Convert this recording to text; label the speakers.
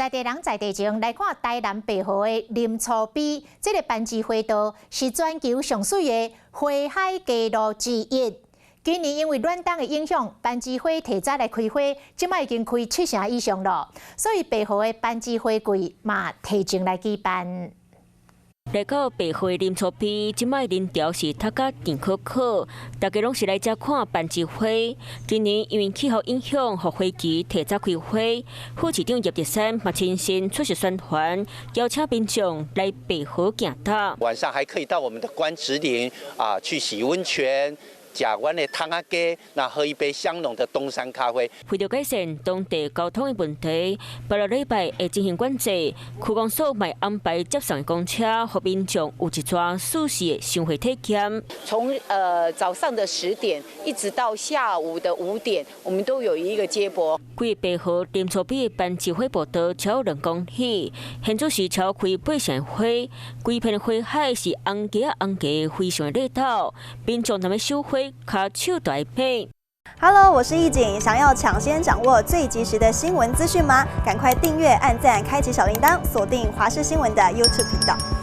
Speaker 1: 在地人在地前来看台南白河的林厝边，这个班级花道是全球上水的花海街路之一。今年因为暖冬的影响，班级花提早来开花，即摆已经开7成以上了，所以白河的班级花季嘛提前来举办。
Speaker 2: 来到白河林厝边，即摆人潮是读甲甜可可，大家拢是来遮看班级花。今年因为气候影响，互花期提早开花。副市长叶德山嘛亲身出席宣传，邀请民众来白河行踏。
Speaker 3: 晚上还可以到我们的关子岭去洗温泉。 食阮的汤仔鸡，那喝一杯香浓的东山咖啡。
Speaker 2: 为了改善当地交通的问题，8个礼拜会进行管制，区公所会安排接送的公车，互民众有一桩舒适的生活体验。
Speaker 4: 从早上的10点一直到下午的5点，我们都有一个接驳。
Speaker 2: 规个白河林厝边的班级花步道超2公里，现做是超开8成花，规片的花海是红旗红旗，非常的热闹，民众他们收花。 卡手大配。
Speaker 5: Hello， 我是易景，想要抢先掌握最及时的新闻资讯吗？赶快订阅、按赞、开启小铃铛，锁定华视新闻的 YouTube 频道。